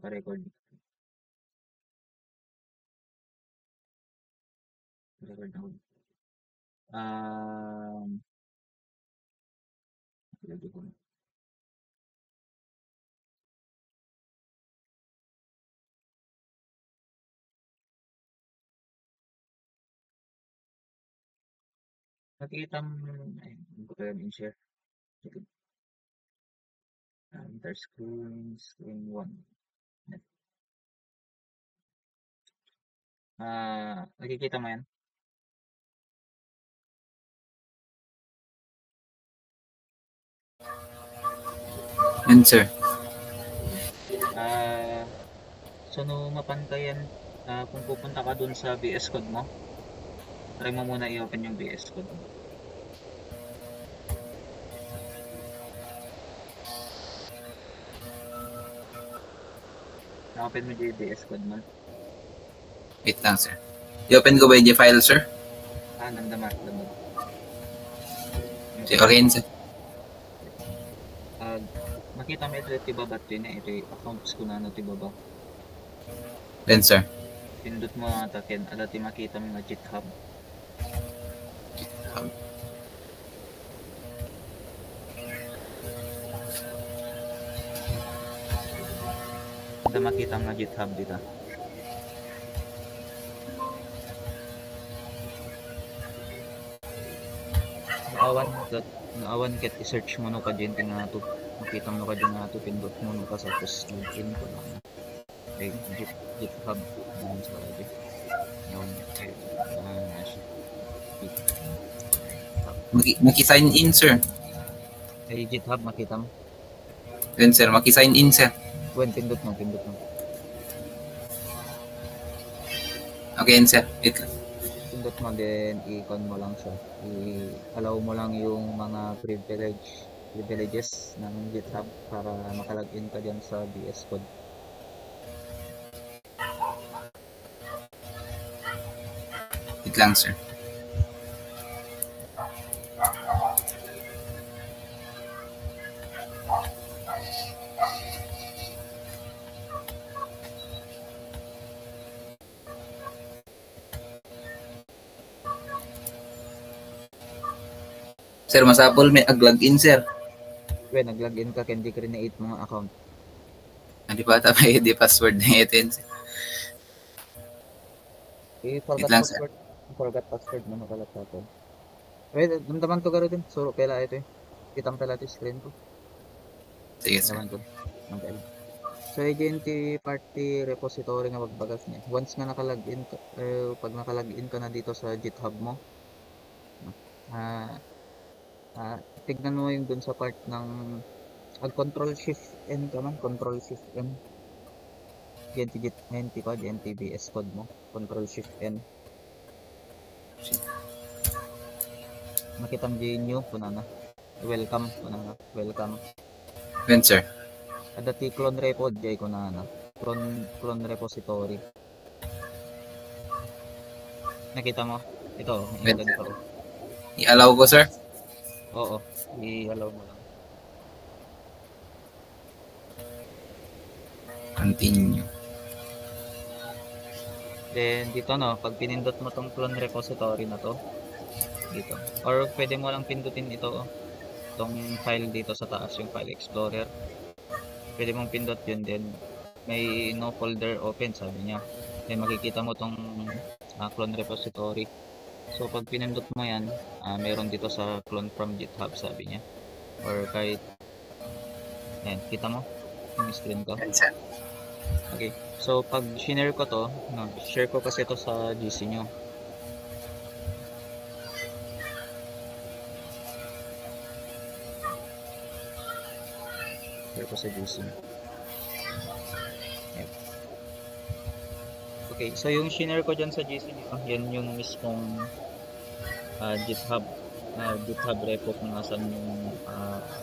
naka-record. Record ako. Lagay ko na. Nakikita mo, ay, hindi ko pala in-share. Enter screen 1. Nakikita mo yan? Yan, sir. So, no mapantayan, kung pupunta ka dun sa VS Code mo, try mo muna i-open yung VS Code mo. Na-open mo yung VS Code mo. Wait lang, sir. I-open ko ba yung file, sir? Nandama. Okay, sir. Makita mo ito tibaba din ito yung accounts ko na tibaba. Then, sir. Pindot mo takin, adati makita mo nga GitHub. Ada makita nga GitHub dito. Naawan ket i-search mo no ka dyan nga to. Makita mo ka dyan nga to, pindot mo no ka sa tapos login ko lang. Okay, GitHub. Maki-sign in, sir. Ay, GitHub, makita mo. Then, sir, maki-sign in, sir. Pindot mo. Okay, sir. Wait lang. Pindot mo, then i-con mo lang siya. I-allow mo lang yung mga privileges ng GitHub para makalagin ka dyan sa VS Code. Wait lang, sir. Sir, masapol may ag-login, sir. Well, nag-login ka, hindi create mga account. Hindi pa ata may ID password na ito, sir. Forgot password mo nakalat ako. Wait, damdaman to garo din. Suro pala ito eh. Kitang pala ito screen ko. Sige, sir. So, agent party repository nga magbagas niya. Once nga nakalagin ka, pag nakalagin ka na dito sa GitHub mo, tignan mo yung dun sa part ng Control Shift N ka man, Control Shift N. GNT code, NTBS code mo, Control Shift N. Makitang GNU punana. Welcome punana. Welcome. When, sir? Adati clone repo jay ko na clone repository. Nakita mo? Ito, ganito. I-allow ko, sir? Oo, i-allow mo lang. Continue. Then dito no, pag pinindot mo tong clone repository na to, dito. Or pwede mo lang pindutin ito, tong file dito sa taas, yung file explorer. Pwede mong pindot yun, then may no folder open, sabi niya. Then makikita mo tong clone repository. So pag pinindot mo yan, meron dito sa clone from GitHub, sabi niya. Or kahit, yan, kita mo yung screen ko. Okay, so pag share ko to, share ko kasi to sa GC nyo. Share ko sa GC. Yep. Okay, so yung share ko dyan sa GC nyo, yan yung mismong GitHub repo kung nasan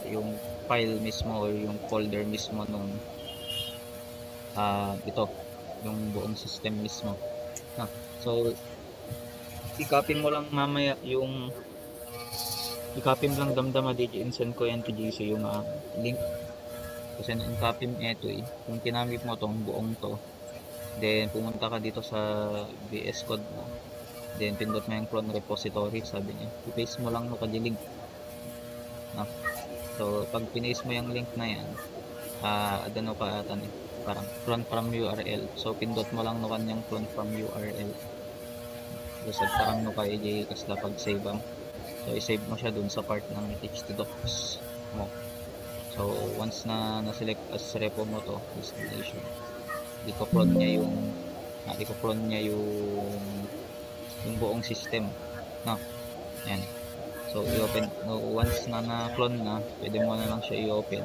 yung file mismo or yung folder mismo nung ito, yung buong system mismo. So i-copy mo lang mamaya yung i-copy mo lang damdama DJ and send ko yan to GC yung link. Kasi na-copy mo ito kung kinamit mo tong buong to, then pumunta ka dito sa VS Code mo, then pindot mo yung clone repository, sabi niya, i-paste mo lang no kadi link. No? So, pag pinaste mo yung link na yan, adano ka atan parang clone from URL. So, pindot mo lang no kanyang clone from URL. So, parang no kay kasla pag save am. So, i-save mo siya dun sa part ng htdocs mo. So, once na na-select as repo mo to, destination, i-clone niya yung buong system. No? Yan. So, i-open, once na na-clone na, pwede mo na lang siya i-open.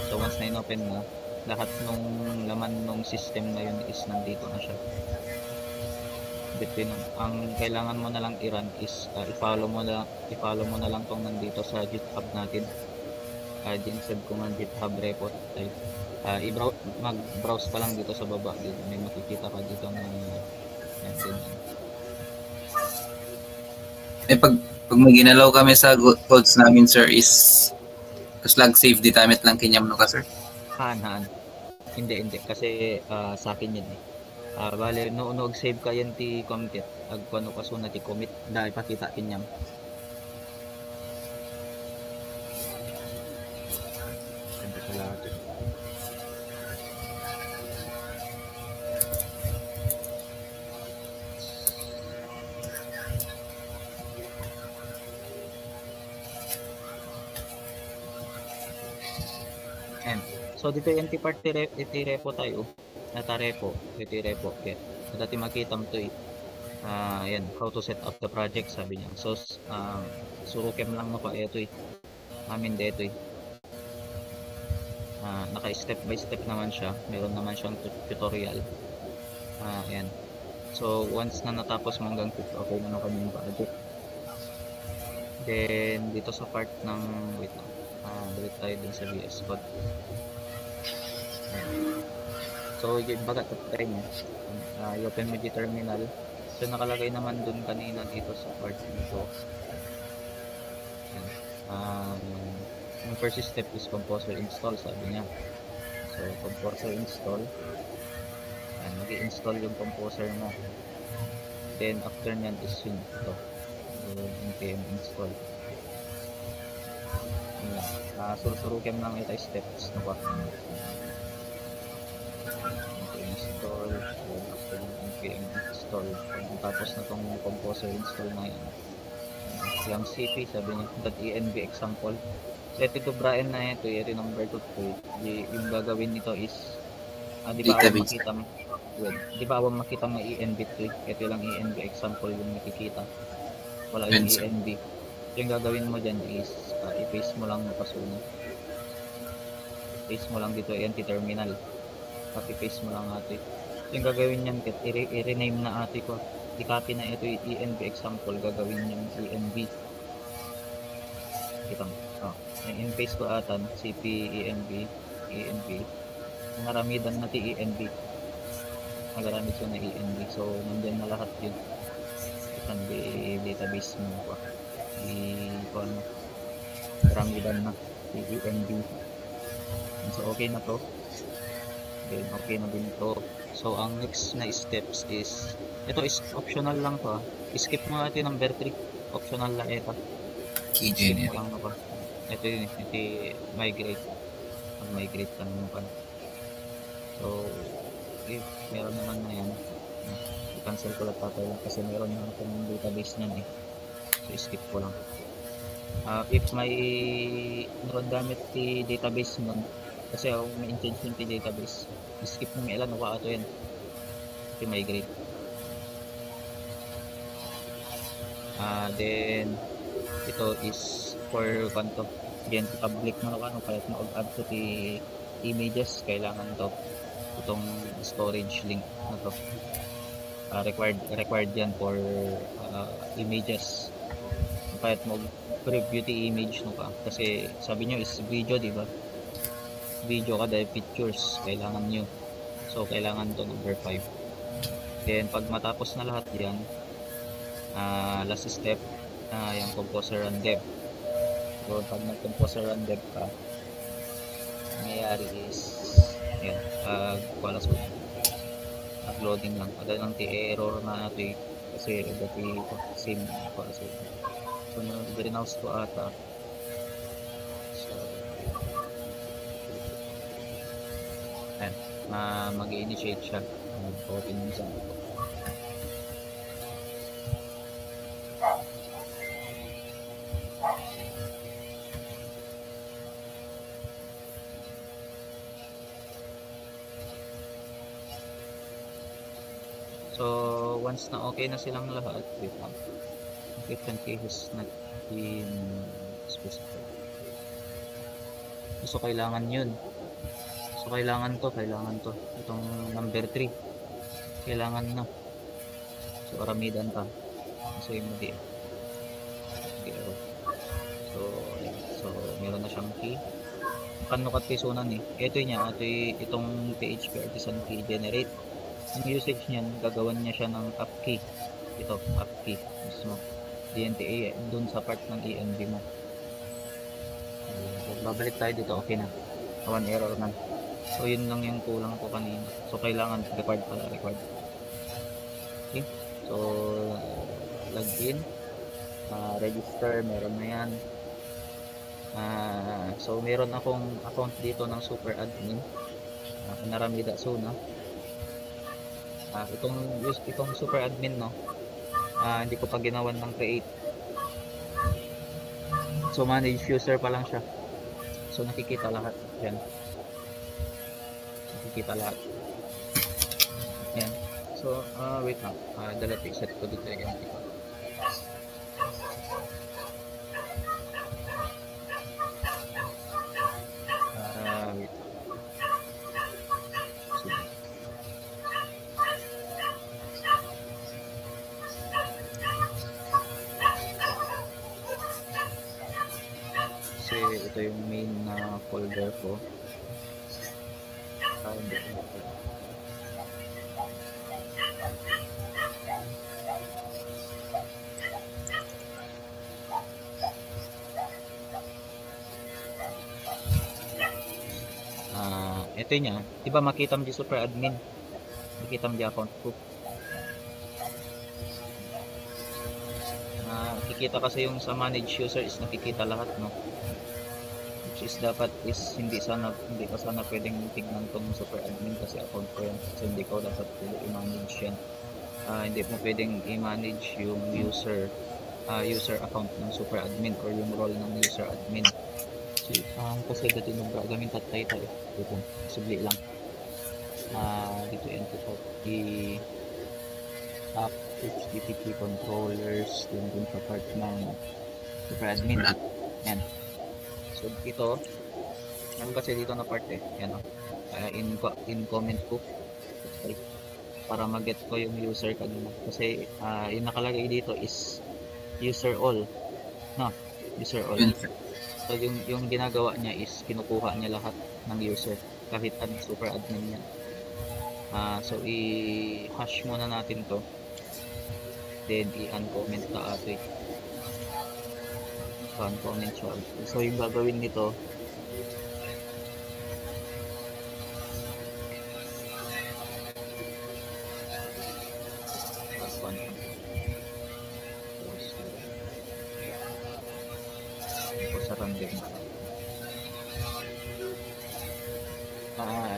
So, once na in-open mo, lahat nung laman nung system na yun is nandito na siya. Ang kailangan mo na lang i-run is i-follow mo na lang tong nandito sa GitHub natin. Ginsend ko ng GitHub repo type. Mag-browse ka lang dito sa baba, dito may makikita ka dito ng pag may ginalaw kami sa codes namin, sir, is lag save di tamit lang kinyam no ka, sir? Hindi kasi sa akin yun bale no save ka yan ti commit ag kuno kaso na ti commit dahil ipakita kinyam. Siyempre sa lahat so dito yung part iti repo tayo repo okay. Dati makita mo to ayan, how to set up the project sabi niya. So surukem lang mo pa ito amin dito naka step by step naman siya, meron naman siyang tutorial. Ayan, so once na natapos mo hanggang okay na kami yung project. Then dito sa part ng wait lang, balik tayo dun sa VS Code. So yung baga try niya, i-open mo yung terminal. So nakalagay naman dun kanina dito sa part nito. Yung first step is composer install sabi niya. So composer install, mag-i-install yung composer mo. Then after nyan is yun ito, npm install. Surusurukin lang ito steps no ba? Install, after npm install, tapos na tong composer install na yan, yung cp sabi niya .env example. So ito Brian na ito yung number 2 yung gagawin nito is di ba awang makita ng env to ito lang env example yung nakikita, wala yung env. Yung gagawin mo dyan is i-paste mo lang pasunod, paste mo lang dito yung terminal, copy-paste mo lang ate. Yung gagawin niyan i-rename na ate ko, i-copy na ito yung env example, gagawin niyang env. Kita mo, yung in-paste ko atan cp env naramidan na ti env, nagaramid ko na env. So nandyan na lahat yun, itang database mo pa naramidan na ti env. So okay na to, then okay na din to. So ang next na steps is ito is optional lang to skip mo natin number 3, optional lang ito, skip mo lang na ba. Ito yun, ito migrate ka naman pa. So if meron naman na yan, i-cancel ko lang lang kasi meron naman akong database niyan so skip ko lang. If may meron gamit ti database nun, kasi may intention ti database, skip mo may ilan ato yan ito migrate. Then ito is for kanto yan public mo kahit mag-add to the images, kailangan to itong storage link na to required yan for images. Kahit mag-preview the image no ka, kasi sabi nyo is video, di ba? Video ka dahil pictures kailangan nyo, so kailangan to number 5. Then pag matapos na lahat yan, last step yung composer run dev. So pag nag-composer run dev ka, may mangyayari is yan, wala so uploading lang ada ng error na ito kasi dati same wala so greenhouse ko ata so ayan mag-initiate siya mag-open yung sa ito. So, once na okay na silang lahat, wait lang. Different cases not in specified. So, kailangan yun. So, kailangan to. Itong number 3. Kailangan na. So, aramidan ka. So, yung mali. So, meron na siyang key. Kanukat pisunan eh. Itong PHP Artisan Key Generate. Ang usage niyan, gagawan niya siya ng up key. Ito, up key. Mismo. DNTA, dun sa part ng ENV mo. Babalik tayo dito, okay na. One error na. So, yun lang yung kulang ko kanina. So, kailangan required. Okay. So, login. Register, meron na yan. So, meron akong account dito ng super admin. Naramida Suna. Itong super admin no hindi ko pa ginawan ng create, so manage user pa lang siya, so nakikita lahat yan, so wait lang, dalati set ko dito yan wait. Kasi ito yung main na folder ko. Ito niya, diba makita mo di super admin, makita mo di account ko. Nakikita kasi yung sa manage user is nakikita lahat no, which is dapat is hindi ka sana pwedeng tignan tong super admin kasi account ko yan, so hindi ko dapat i-manage yan. Hindi mo pwedeng i-manage yung user account ng super admin or yung role ng user admin. So, kasi dito nung gagawin tatay tayo dito, subli lang dito enter ko app HTTP controllers dun sa part ng super admin yan. So ito ano kasi dito na part yan in comment ko okay, para mag-get ko yung user kanina kasi yung nakalagay dito is user all no, user all. So yung ginagawa niya is kinukuha niya lahat ng user kahit super admin niya. So i-hash muna natin to, then i-uncomment na ate. So uncomment siya. So yung gagawin nito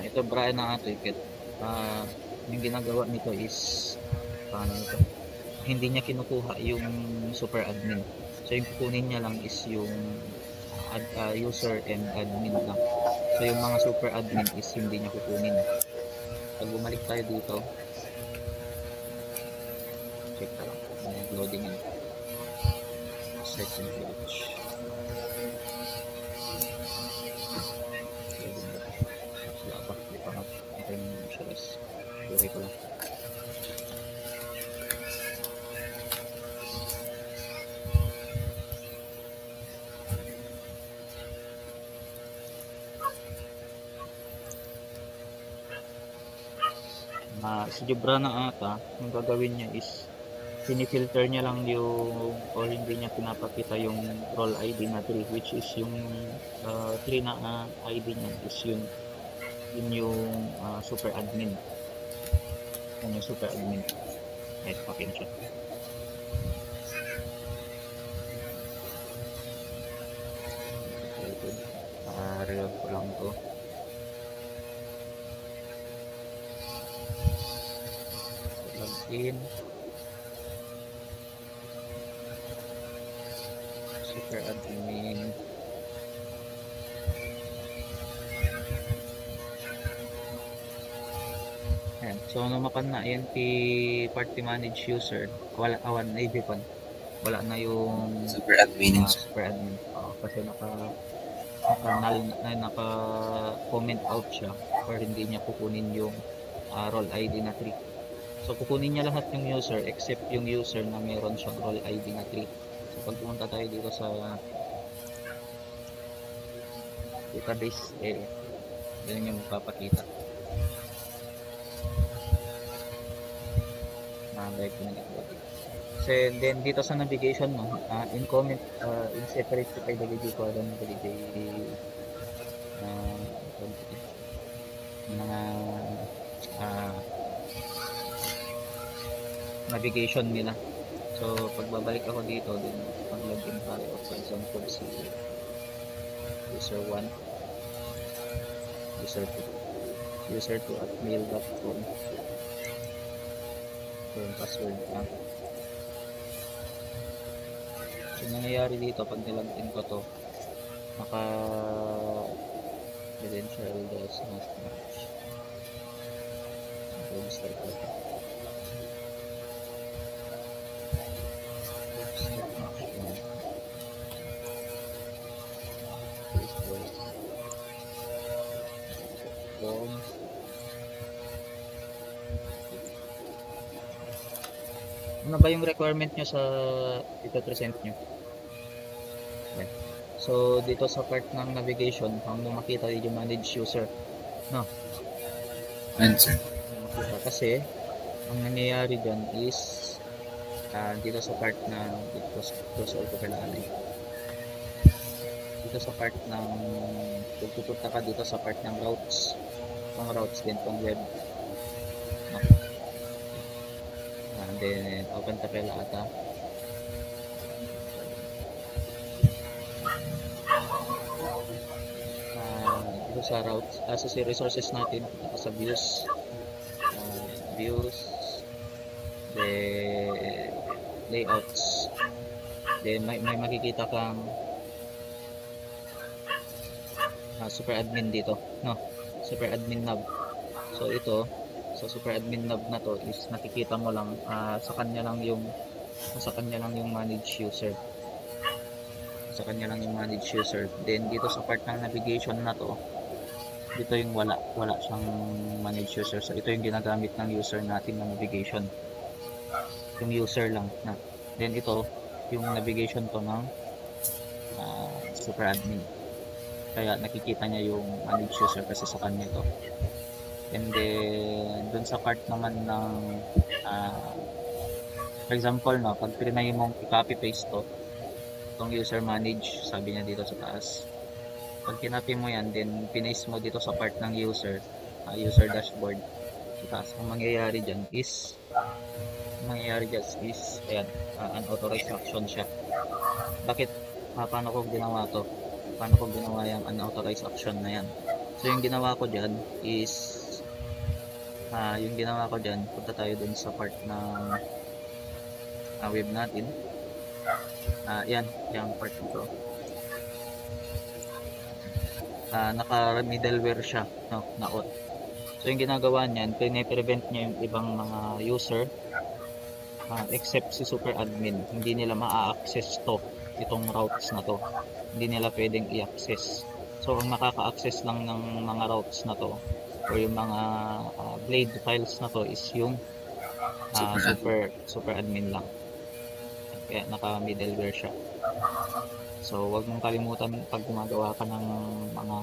ito Brian na ticket. Yung ginagawa nito is paano ito, hindi niya kinukuha yung super admin, so yung kukunin niya lang is yung user and admin lang. So yung mga super admin is hindi niya kukunin. Pag bumalik tayo dito, check ka lang loading yun, second page. Sorry ko lang. Si Jobra na ata, ang gagawin niya is pinifilter niya lang yung or hindi niya pinapakita yung role ID na 3, which is yung 3 na ID niya is yun yung super admin. Yun yung super admin. Right, pakita siya. Reload ko lang to. Login. Super admin. Ayan. So, numakan na INT party manage user. Wala, awan na ibig wala na yung Super admin. super admin. Kasi naka comment out siya or hindi niya kukunin yung role ID na 3. So, kukunin niya lahat yung user except yung user na meron siyang role ID na 3. So, pag pumunta tayo dito sa database, ganun yung magpapakita. Like so then dito sa navigation mo, in comment, in separate ko kay Daligi ko alam Daligi mga navigation nila. So pagbabalik ako dito, then mag-login tayo. For example, si user 1, user 2 at mail.com. Yung password na. So, nangyayari dito pag nilagin ko to, naka credential does not match. Register ko. Ano ba yung requirement nyo sa ito-present nyo? Okay. So, dito sa part ng navigation, ang makita yung manage user. No? Answer. Kasi, ang nangyayari dyan is dito sa part na dito sa autopilot. Dito sa part ng pupunta ka dito sa part ng routes. Pang routes din, pang web. No? Then open Tapela ata. Dito sa routes, sa resources natin, sa views, the layouts. Then may makikita kang super admin dito, no? Super admin knob. So ito, sa super admin knob na to is nakikita mo lang sa kanya lang yung manage user. Sa kanya lang yung manage user. Then dito sa part ng navigation na to, dito yung wala siyang manage user. So ito yung ginagamit ng user natin na navigation. Yung user lang na. Then ito yung navigation to ng super admin. Kaya nakikita niya yung manage user kasi sa kanya ito. And then dun sa part naman ng for example, no, pag trinay mong i-copy paste to itong user manage, sabi niya dito sa taas, pag kinopy mo yan, then pinaste mo dito sa part ng user dashboard sa taas, ang mangyayari dyan is ayan, unauthorized action siya. Bakit? Paano ko ginawa to? Paano ko ginawa yung unauthorized action na yan? So yung ginawa ko dyan is punta tayo dun sa part ng web natin. Yan, yung part nito. Naka middleware siya, no, na auth. So yung ginagawa niyan, pine-prevent niya yung ibang mga user except si super admin. Hindi nila ma-access itong routes na to. Hindi nila pwedeng i-access. So ang makaka-access lang ng mga routes na to or yung mga blade files na to is yung super admin lang. Kaya naka middleware siya. So wag mong kalimutan pag gumagawa ka ng mga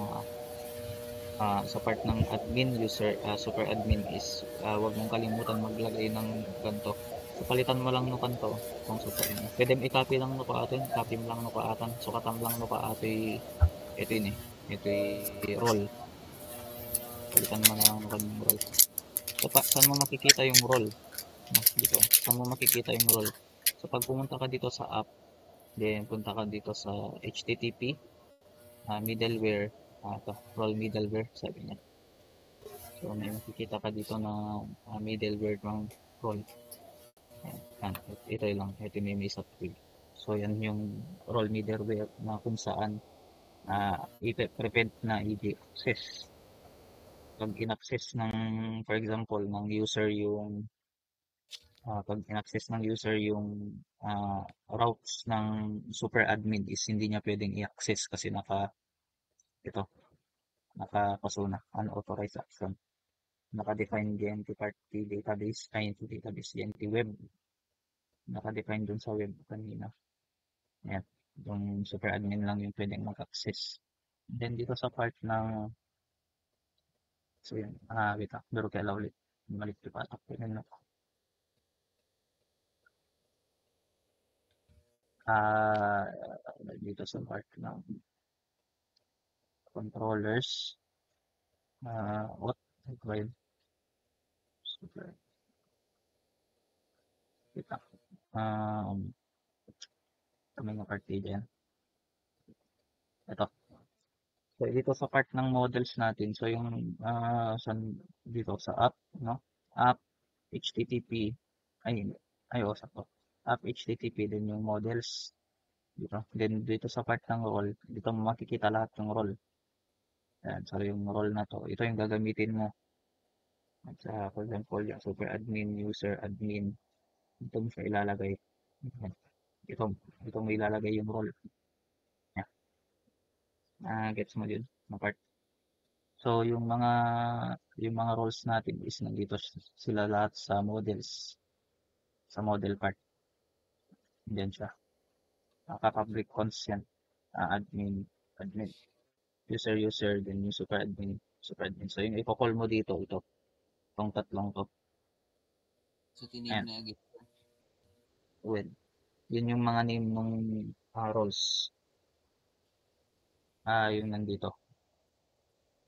sa part ng admin user, super admin is wag mong kalimutan maglagay ng ganito, So, palitan mo lang no kanto kung super yun. Pwede mo i-copy lang no atin, copy mo lang no atan, sukatan lang no atoy, ito yun eh, ito roll. Palitan mo na lang no yung roll. So, saan mo makikita yung roll? No, dito. Saan mo makikita yung roll? So, pag pumunta ka dito sa app, then punta ka dito sa HTTP, middleware, ito, roll middleware, sabi niya. So, may makikita ka dito na middleware ng roll. Yan, ito lang, ito yung may subfield. So, yan yung role middleware na kung saan i-prevent na i-access. Pag in-access ng, for example, ng user yung pag in-access ng user yung routes ng super admin is hindi niya pwedeng i-access kasi ito, nakapasuna, unauthorized action. Naka-define the party database, entity database, entity web. Naka-define dun sa web kanina. Ayan. Yung super admin lang yung pwedeng mag-access. Then dito sa part ng so yun, wait lang, pero kaya ulit. Malik ko pa. Yun, dito sa part ng controllers. What? Well, super. Wait lang. May mga part dyan. Ito. So, dito sa part ng models natin, so yung dito sa app, no? App, HTTP, sakto. App, HTTP, din yung models, dito. Then, dito sa part ng role, dito mo makikita lahat yung role. Yan, so yung role na to, ito yung gagamitin mo. At for example, yung super admin, user admin, dito mo siya ilalagay. Yan. Ito, dito mo ilalagay yung role. Yan. Gets mo yun, na part. So, yung mga roles natin is nandito sila lahat sa models, sa model part. Diyan siya. Public consent, admin, user, then yung super admin. So, yung ipo-call mo dito, itong tatlong to. So, tiname Ayan, na agad. well, yun yung mga name ng roles. Yung nandito.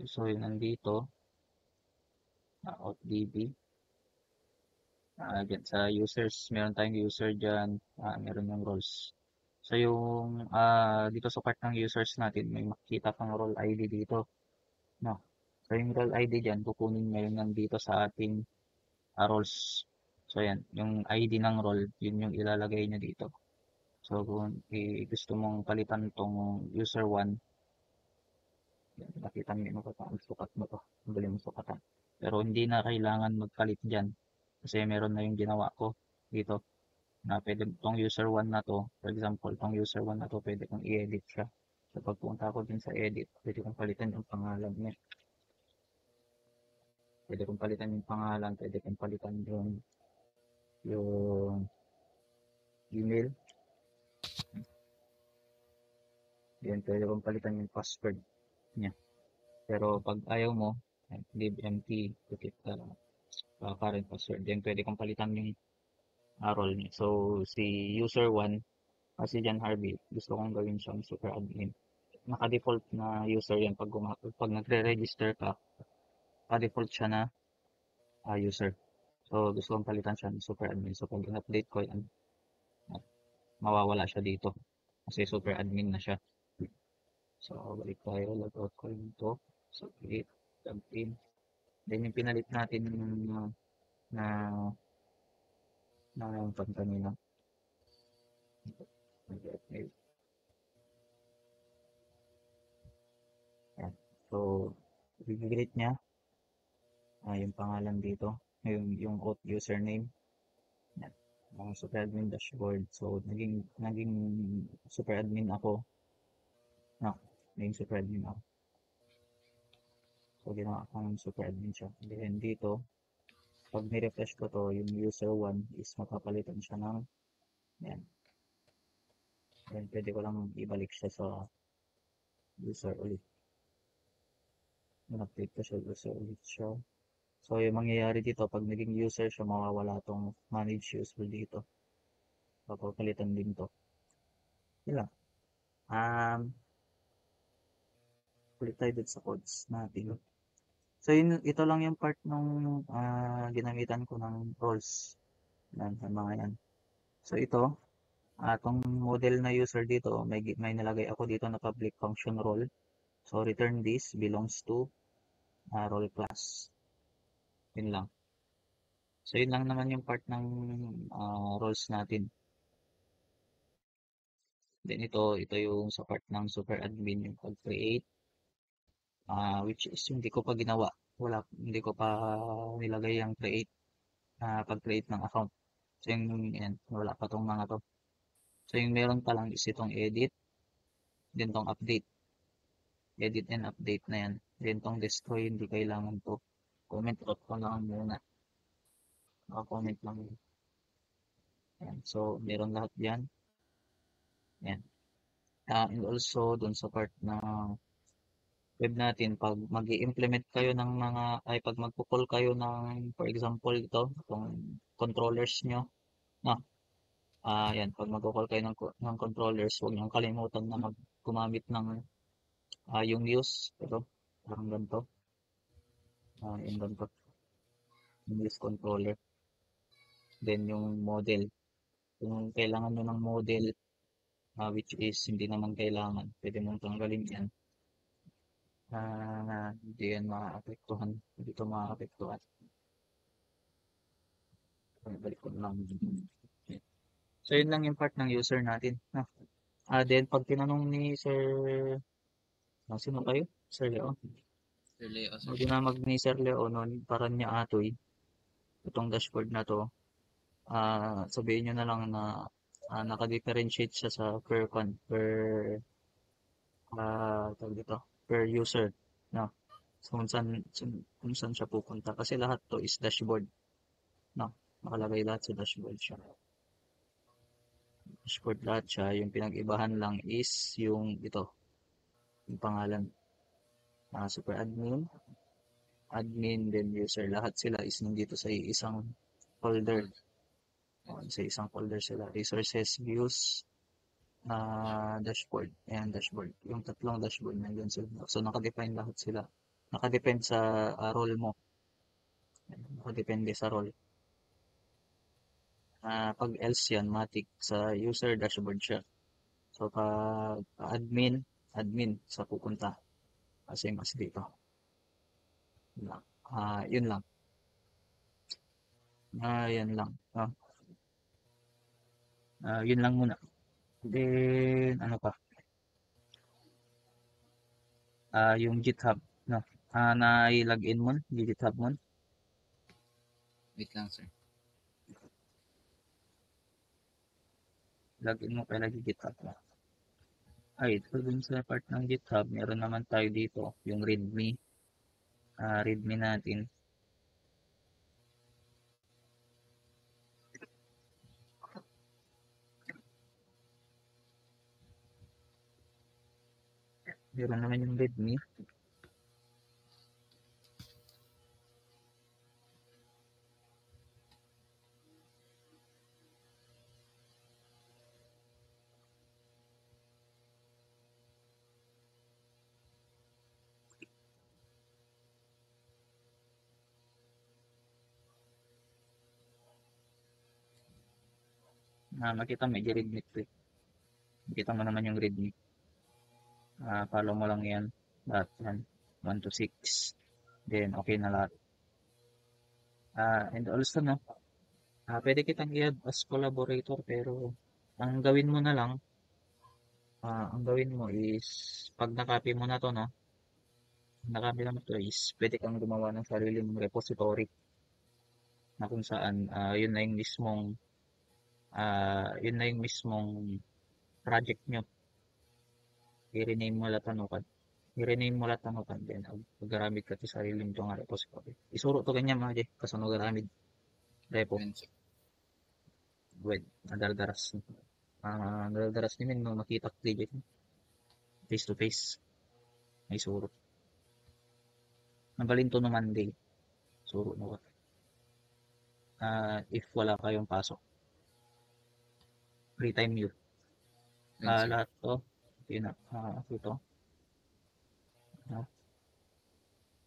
So, yung nandito, outdb. Dyan sa users, meron tayong user dyan, meron yung roles. So, yung dito sa part ng users natin, may makikita kang role ID dito. No? So, yung role ID dyan, kukunin mo yung nandito sa ating roles. So, yan. Yung ID ng role, yun yung ilalagay niya dito. So, kung gusto mong palitan tong user 1, yan, nakita mo yung sukat mo to. Magaling mo sukatan. Pero hindi na kailangan magpalit dyan. Kasi meron na yung ginawa ko dito. Na pwede tong user 1 na to, for example, tong user 1 na to, pwede kong i-edit siya. So, pagpunta ko din sa edit, pwede kong palitan yung pangalan niya. Pwede kong palitan yung pangalan, pwede kong palitan yung email. Yan, pwede kong palitan yung password niya. Pero pag ayaw mo, leave empty to keep the current password. Then pwede kong palitan yung role niya. So, si user 1, kasi dyan Harvey, gusto kong gawin siyang super admin. Naka-default na user yan pag nagre-register ka, naka-default siya na user. So, gusto kong palitan siya ng super admin. So, pag in-update ko yan, mawawala siya dito. Kasi super admin na siya. So, balik tayo. Logout ko yung to. So, create, log in. Then, yung pinalit natin na yung kanina. Yan. So, i-create niya yung pangalan dito. Yung username. Yan. Super admin dashboard. So, naging super admin ako. No, naging super admin ako. So, ginawa akong super admin siya. Then, dito, pag ni-refresh ko to, yung user 1 is mapapalitan siya ng yan. Then, pwede ko lang ibalik siya sa user ulit. In-update ko siya, user ulit siya. So, yung mangyayari dito, pag naging user siya, mawawala tong manage user dito. Papapalitan din to. Yun lang. Ulit tayo dito sa codes natin. So, ito lang yung part nung ginamitan ko ng roles. Yan, yung mga yan. So, ito, itong model na user dito, may nilagay ako dito na public function role. So, return this belongs to role class. Yun lang. So, yun lang naman yung part ng roles natin. Then, ito yung sa part ng super admin, yung pag-create, which is hindi ko pa ginawa. Hindi ko pa nilagay yung create, pag-create ng account. So, yan, wala pa tong mga to. So, yung meron pa lang is itong edit, then tong update. Edit and update na yan. Then tong destroy, hindi kailangan to. Comment out ko lang muna. Comment lang. Yan. So, meron lahat yan. Yan. And also, dun sa part na web natin, pag mag implement kayo ng pag magpo-call kayo ng, for example, itong controllers nyo, no? Yan, pag magpo-call kayo ng controllers, huwag nyo kalimutan na gumamit ng yung use, ito, parang ganito, yung ganito, yung use controller. Then yung model, kung kailangan nyo ng model, which is hindi naman kailangan, pwede mong tanggalin yan. Hindi yan maapektuhan, hindi ito maapektuhan. Balik ko lang. So, yun lang yung part ng user natin. No? Then, pag tinanong ni Sir, sino kayo? Sir Leo? Sir Leo, sir. Hindi na ni Sir Leo nun, parang niya atoy, itong dashboard na to, sabihin nyo na lang na naka-differentiate siya sa tawag dito, per user. No? So, kung saan siya pupunta. Kasi lahat to is dashboard. No? Nakalagay lahat sa dashboard siya. Dashboard lahat siya. Yung pinag-ibahan lang is yung ito. Yung pangalan. Super admin. Admin, then user. Lahat sila is nandito sa isang folder. Sa isang folder sila. Resources, views, dashboard. Ayan, dashboard. Yung tatlong dashboard na yun. So, nakadepend lahat sila. Nakadepend sa role mo. Nakadepende sa role. Pag else yan, matik sa user dashboard siya. So, pag admin sa pupunta. Same as dito. Yun lang. Yan lang. Yun lang muna. Then, ano pa? Yung GitHub. No? Na-login mo, GitHub mo. Wait lang, sir. Login mo pala GitHub mo. Ito dun sa part ng GitHub, meron naman tayo dito, yung README. README natin. Meron naman yung README. Makita may README ito. Makita mo naman yung README. Follow mo lang yan. Lahat yan. 1 to 6. Then, okay na lahat. And also, no, pwede kitang i-add as collaborator, pero ang gawin mo na lang, ang gawin mo is, pag nakopy mo na to, no, nakopy mo to is, pwede kang gumawa ng sarili mong repository na kung saan, yun na yung mismong project nyo. I-rename mo lahat tanukan din. Pag-garamid ka sa sarili mo nga repository. Isuro to ganyan mga di, kasano garamid. Repo. Wait, nadaldaras. Nadaldaras nimin no makita ko DJ face to face. May suro. Nagaling to no Monday. So, no, if wala kayong pasok, free time yun. Yun, sir. Lahat to, yun na, ito,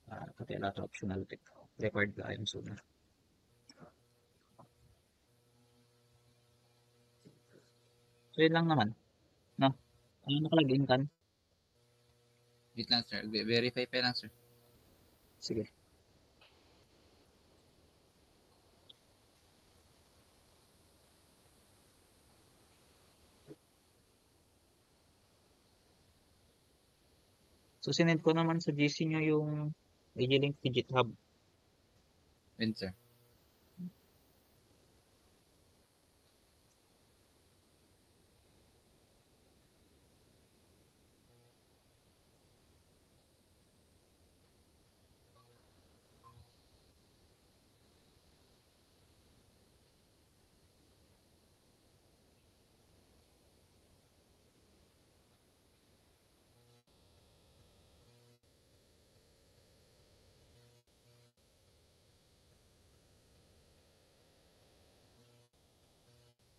pati lahat optional tip. Required ka yung suna. So, yun lang naman. No? Ano nakalagay kan? Wait lang, sir. Verify pa lang, sir. Sige. So, sinend ko naman sa GC nyo yung link sa GitHub. Yun, sir.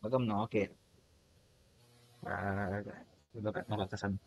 Magam na, okay. Bakit nakakasan?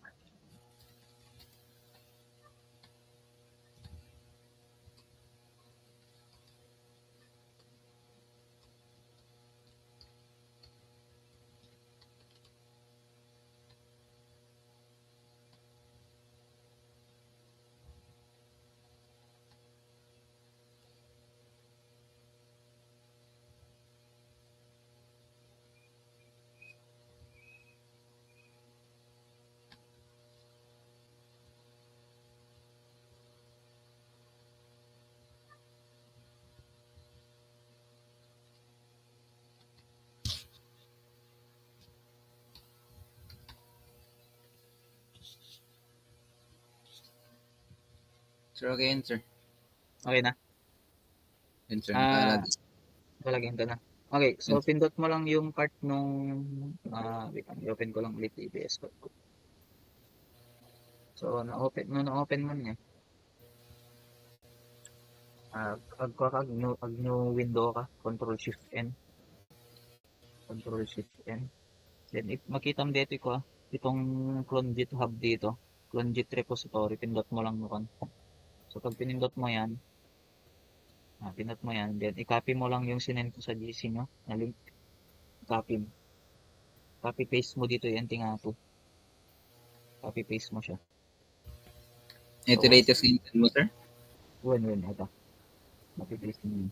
Sir, okay yun, sir. Okay na? Yun, sir. Ah, Nakalagay. Palagyan ka na. Okay, so Yun, sir. pindot mo lang yung part nung, wait lang, i-open ko lang ulit yung EBS code ko. So, na-open mo niya. Pag new window ka, Control-Shift-N. Control-Shift-N. Then, if makita mo dito ko, itong clone GitHub dito, clone Git repository, pindot mo lang yun. So, pag pinindot mo yan, pinot mo yan, then i-copy mo lang yung sinend ko sa GC nyo, na link. Copy paste mo dito yung tingato. Copy paste mo siya. Ito So, latest intel mo, sir? win, ito. Copy paste mo yun.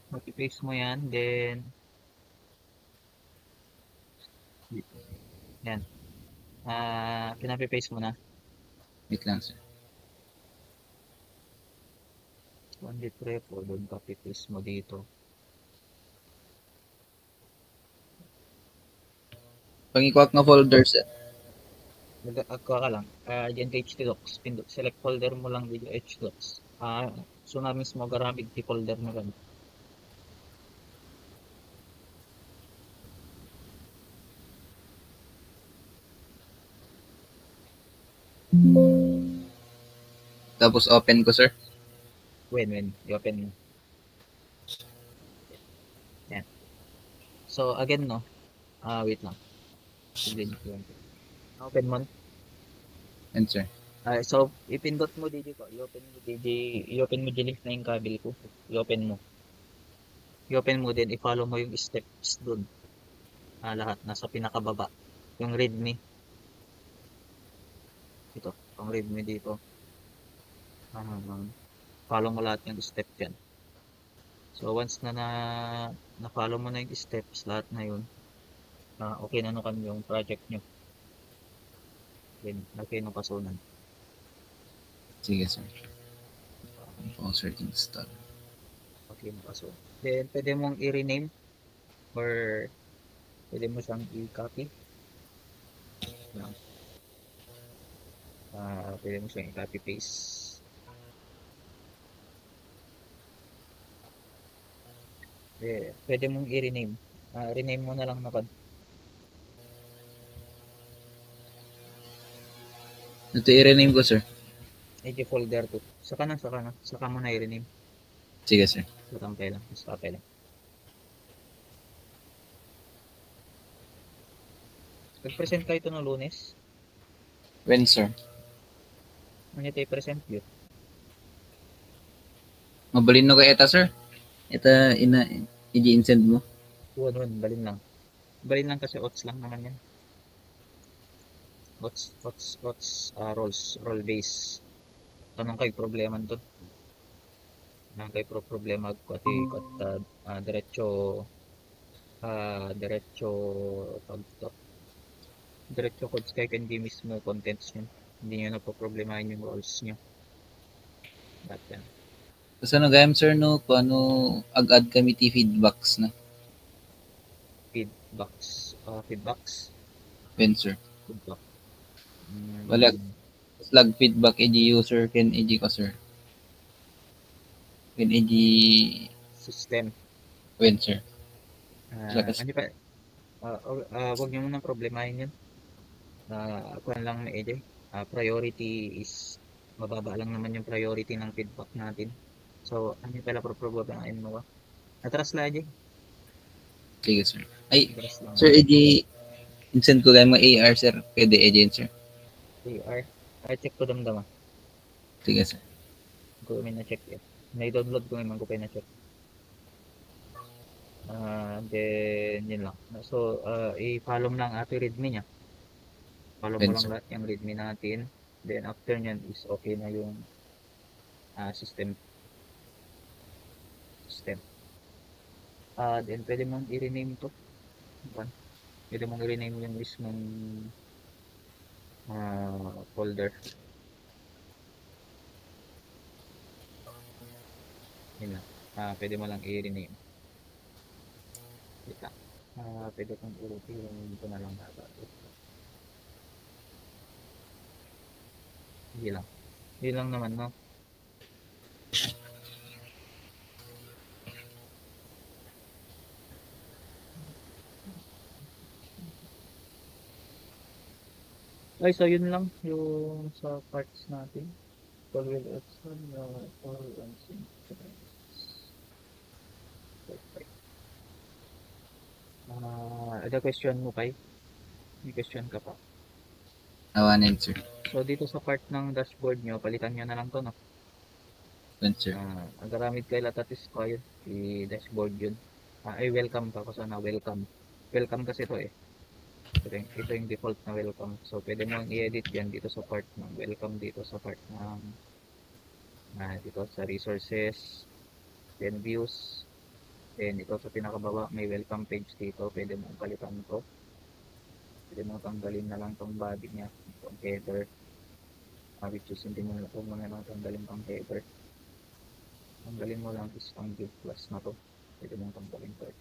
Copy paste mo yan, then, yan. Pinapi paste mo na. Wait lang, sir. One git repo, then copy paste mo dito. Pangikuak nga folder, sir. Magkaka ka lang. Diyan kay htdocs, select folder mo lang dito htdocs. So na mismo garamig di folder mo lang. Tapos open ko, sir. Win, i-open mo. Yan. So again, no? Wait lang. Open mo. Yun, sir. So, ipindot mo dito ko. I-open mo link na yung kabel ko. I-open mo. I-open mo din. I-follow mo yung steps dun. Lahat. Nasa pinakababa. Yung readme. Ito. Yung readme dito. Follow mo lahat yung step dyan. So, once na follow mo na yung steps, lahat na yun, okay na nukan yung project nyo. Then, okay na pasunan. Sige, sir. Browser install. Okay na pasunan. Then, pwede mong i-rename or pwede mo siyang i-copy. Pwede mo siyang i-copy paste. Pwede mong i-rename. Rename mo na lang na pad. Ito i-rename ko, sir. EG folder 2. Saka mo na i-rename. Sige, sir. Satampay lang. Satampay lang. Nag-present kayo ito no Lunes. When, sir? Ano tayo present yun? Mabalin no ka eta, sir? Eta, i-insend mo. One, balin lang. Balin lang kasi odds lang naman yan. Odds, roll base. Anong kayo problema nito? Anong kayo problema ko at diretso codes kayo hindi mismo contents nyo. Hindi nyo na po problemahin yung rolls nyo. But yan. Tapos ano gayam, sir, no? Paano ag-add kami ti feedbacks na? Feedbacks. When, sir? Feedback. Wala. Slag feedback edi user can edi ko, sir. When edi System. when, sir? Ano pa? Wag nyo munang problemahin yun. Kuhan lang na EJ. Priority is mababa lang naman yung priority ng feedback natin. So, ano pala problemahin mo ba? Atras lang EJ. Sige, sir. Ay, Atras lang. sir, edi insend ko kayo mga AR, sir. Pwede edi, sir. AR. Check ko damdama. Sige, sir. Ko may na-check yun. Na-download ko naman ko pa na-check. Then, yun lang. So, i-follow mo lang ato readme niya. Follow mo lang lahat yung readme natin. Then, after nyan is okay na yung system. Then, pwede mong i-rename to. Pwede mong i-rename yung mismong folder. Yun lang. Pwede mo lang i-rename. Wait lang. Pwede kong i-rename ko na lang dapat. Hindi lang. Hindi lang naman, no? Ay, so yun lang yung sa parts natin. Perfect. Ada question mo kay? May question ka pa? Awanin, sir. So dito sa part ng dashboard nyo, palitan nyo na lang to, no? When, sir? Ang garamit kay latatis ko yun, i-dashboard yun. Ay, welcome ka ko sana, welcome. Welcome kasi to eh. Ito yung default na welcome. So, pwede mo i-edit yan dito sa part ng welcome, dito sa part ng dito sa resources, then views, then ito sa pinakababa, may welcome page dito. Pwede mo palitan to. Pwede mo tanggalin na lang tong body niya, itong header. Which is hindi mo na ito muna lang tanggalin tong header. Tanggalin mo lang is ang div plus na to. Pwede mong tanggalin to eh.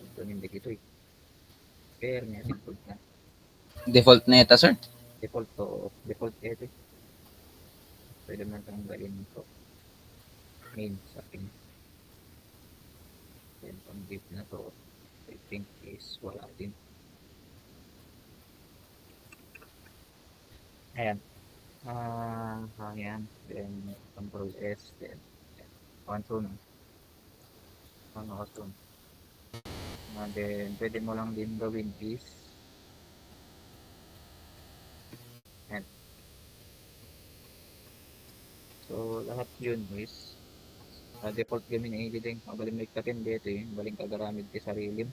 Ito hindi ito eh. Pair niya, default na. Default na ito, sir? Default to, default ito eh. Pwede mong tanggalin ito. Main sa akin. Then pang div na to, I think is wala din. Ayan. Ayan. Then, control S. Then, console. Console. Then, pwede mo lang din gawin is ayan. So, lahat yun is default gamin ay din. Baling may katin dito eh. Baling kagaramid di sarili.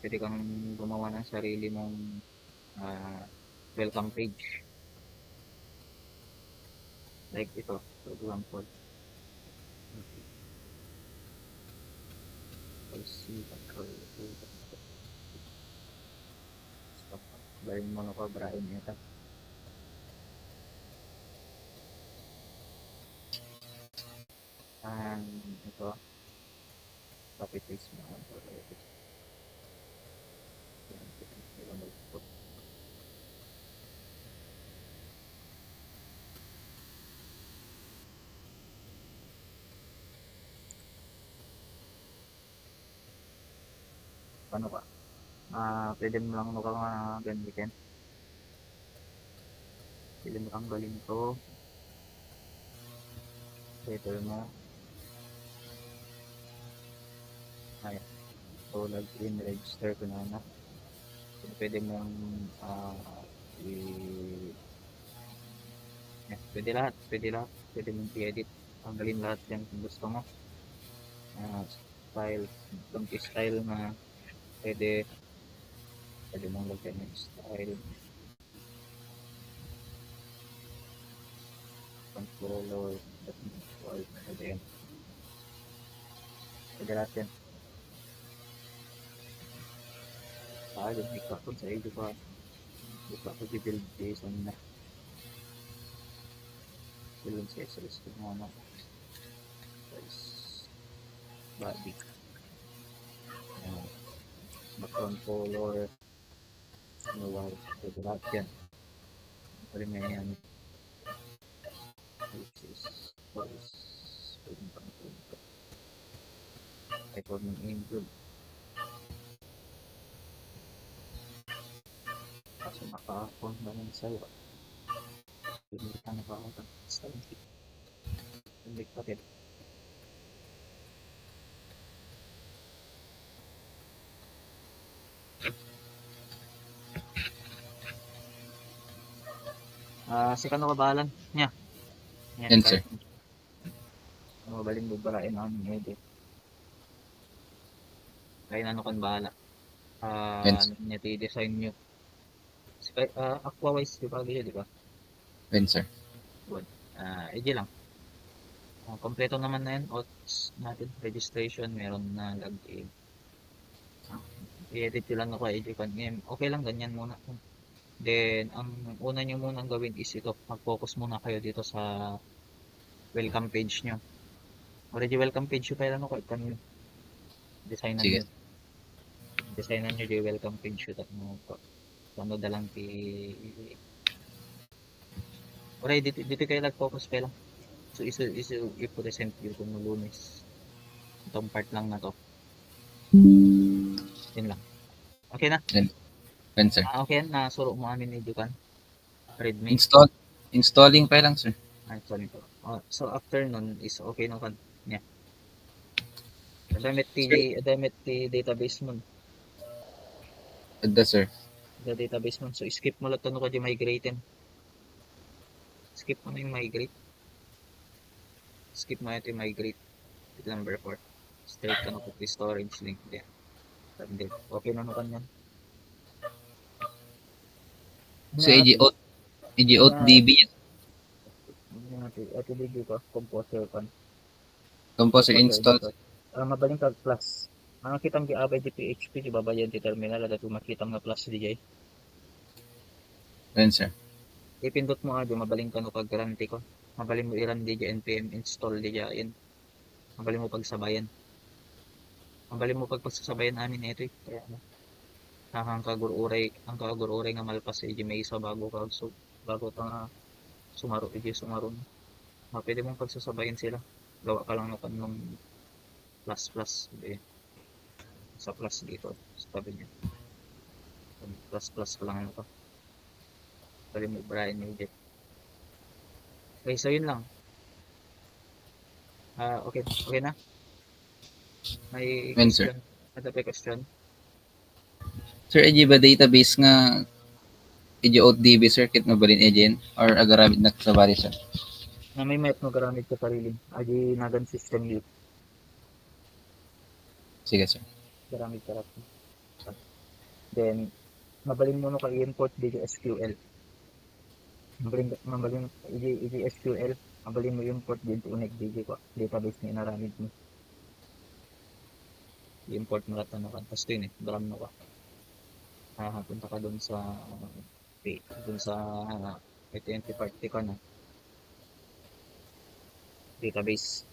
Pwede kang gumawa ng sarili mong welcome page. Like ito, for example. Stop. Baling mo na ko, Brian ito. Ito. Copy paste mo. Paano ba? Pwede mo lang gamitin. Pwede mo tanggalin to. Settle mo. Ayan. So, login, register ko na. Pwede mong pwede lahat. Pwede mong i-edit. Tanggalin lahat yan kung gusto mo. Style. Kung style na pwede mong lagyan ng style. Controller. Pwede yan. Pwede lahat yan. Yung ikaw ko sa iyo pa. Ikaw ko i-build based on na. Build sa SLS ko muna. Body. Background color. Pwede lahat yan. Pwede nga yan. Record ng include. Kasi maka-phone na lang sa'yo. Hindi ka nakakatang hindi pa rin. Si kano kabahalan niya? Yan, sir. Mabaling bubarain ang edit. Kaya ano kan bahala. Yes. Niya i-design nyo. Aquawise, di ba? Di ba? Yan, sir. EG lang. Kompleto naman na yan. Odds natin. Registration. Meron na login. I-edit yun lang ako. EG kan. Okay lang. Ganyan muna. Then, ang una nyo munang gawin is ito. Mag-focus muna kayo dito sa welcome page nyo. Already welcome page yung kailan ako. Kan designan Sige. nyo. Designan nyo yung welcome page yun. Ano dalang already dito kayo nag-focus pa lang. So, i-present yun kung Lunes. Itong part lang na to. Yun lang. Okay na? Yan, sir. Okay na. Suro mo amin ni Dukan. Readme. Installing pa lang, sir. Sorry po. So, after nun is okay na kan. Yeah. Adamit database mo. Adda, sir. The database mo. So, skip mo lang ito ka di migrating. Skip mo na yung migrate. Skip mo ito yung migrate. Number 4. Straight ka na po storage link din. Okay na naman yan. So, EG-OUT DB yan. Ito DB ko. Composer kan. Composer install. Mabaling ka plus. Ang kitang giabay di PHP, di babayan di terminal, at makitang na plus di jay. Yan, sir. Ipindot mo ado, mabaling ka no pag-garanti ko. Mabaling mo i-run di jay npm install di jay. Mabaling mo pagsabayan. Mabaling mo pagsasabayan amin ito eh. Kaya ano. Ang kagururay nga malpas di may isa bago ka nga sumaro pwede mong pagsasabayan sila. Gawa ka lang nung plus sa plus dito sa tabi niya. Plus ka lang ito. Pwede mo i-brain yung jet. Okay, so yun lang. Okay na? May question? Ada pa question? Sir, EG ba database nga EG-OUT DB circuit mo ba rin agent or agaramit na sa bari, sir? Na may map mo garamit ka sarili. Agi nagan system yun. Sige, sir. Garamit ka rin. Then, mabaling mo no ka i-import dito SQL. Mabaling SQL. Mabaling mo import dito unik dito ko. Database na inaramit mo. I-import mo lahat na kan. Tapos yun garam mo ka. Punta ka dun sa AT&T party ka na. Database.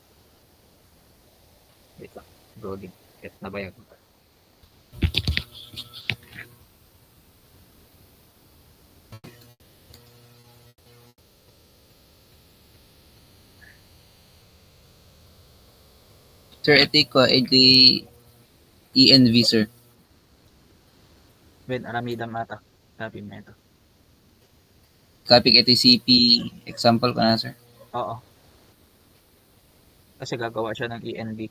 Wait lang. Browsing. Nabayag mo. Sir, ito ko, ENV, sir. Wait, aramidam ata. Sabi mo ito. copy ito CP example ko na, sir. Oo. Kasi gagawa siya ng ENB.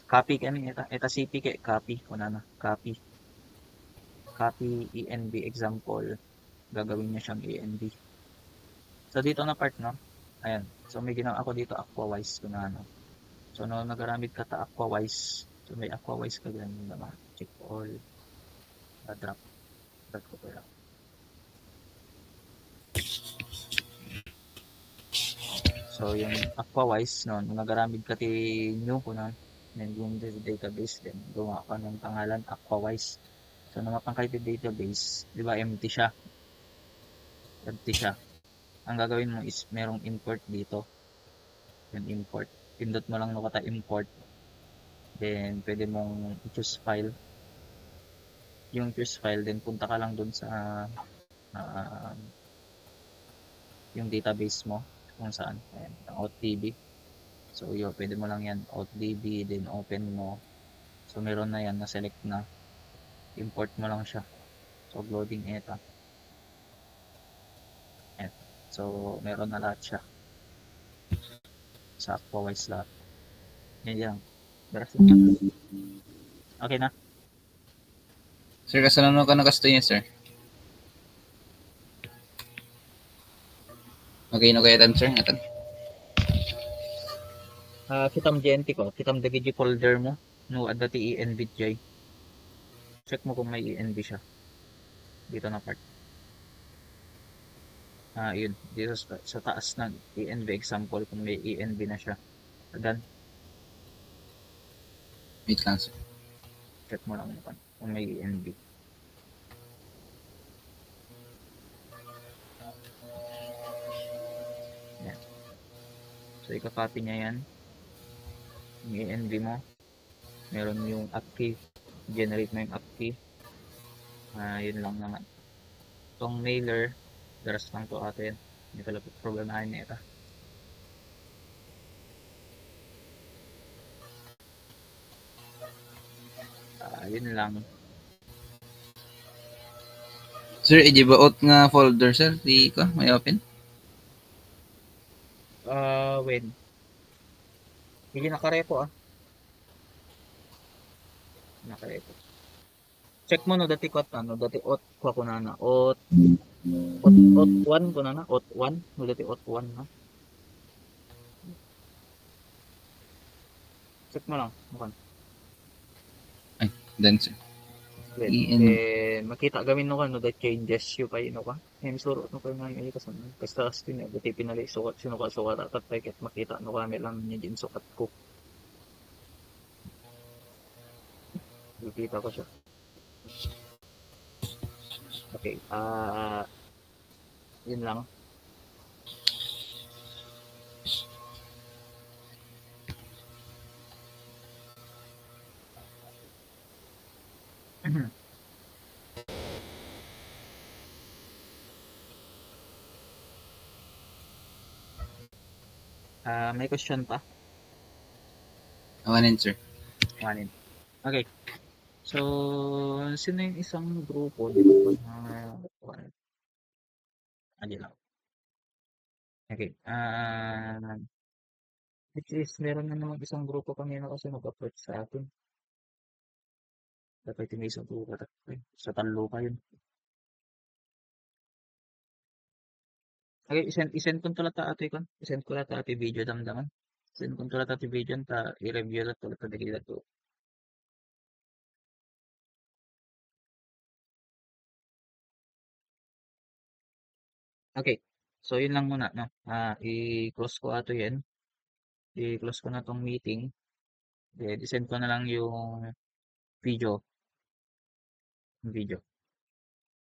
Copy kami, ita CP kay copy. Kuna na, copy. Copy ENB example. Gagawin niya siyang ENB. So, dito na part, no? Ayan. So, may ginawa ako dito aquawise. Kuna na. So, no, nagaramit ka ta aquawise. So, may aquawise ka dyan. Naman. Check all. Drop. Drop ko lang. So, yung aquawise, no, nagaramid ka ti new ko na, then yung database, then gumawa ka ng pangalan aquawise. So, namapang kayo database, di ba empty siya? Empty siya. Ang gagawin mo is merong import dito. Yung import. Pindot mo lang nakata import. Then, pwede mong choose file. Yung choose file, then punta ka lang dun sa uh, yung database mo kung saan. Ayan, OutDB. So, yun, pwede mo lang yan, OutDB, then open mo. So, meron na yan, na-select na. Import mo lang siya. So, loading ito. Ayan. So, meron na lahat siya. Sa Aquawise lahat. Yan yan. Okay na? Sir, kasalanan ka na kasto niya, sir. Okay, no kaya tan, sir? Atan. Kitam GNT ko. Kitam dagi folder mo. No, ada ti ENV jay. Check mo kung may ENV siya. Dito na part. Yun. Dito sa taas ng ENV example kung may ENV na siya. Adan. Wait lang, sir. Check mo lang kung may ENV. Yan. So, ika-copy niya yan. Yung ENV mo. Meron yung app key. Generate mo yung app key. Yun lang naman. Itong mailer, daras lang to atin. Hindi pala problemahin na ito. Yun lang. Sir, i-out nga folder, sir. Di ko, may open? When? Hindi nakarepo Nakarepo. Check mo no dati kwat dati ot kwa kunana ot 1 kunana ot 1 no dati ot 1 na. Check mo lang mukan. Ay, then, sir. Makita gamin no kan no that changes you pa ino ka. Suro no kay ngayon ay kasan. Basta tin dati pinali sukat sino ka sukat at ket makita no kami lang niya din sukat ko. Nakita ko siya. Okay, yun lang. May question pa? Awanin, sir. Awanin. Okay. So, sino yung isang grupo? Dito po lang. Okay. Which is, meron na naman isang grupo kanina kasi mag-approach sa atin. Dapat yung isang grupo. Sa talo ka yun. Okay, isend ko tulad ate kon. Isend ko lang ate video damdaman. Isend ko tulad ate video ta i-review lang tulad ta dagila to. Okay. So, yun lang muna, no? I-close ko ato yan. I-close ko na tong meeting. Then, isend ko na lang yung video.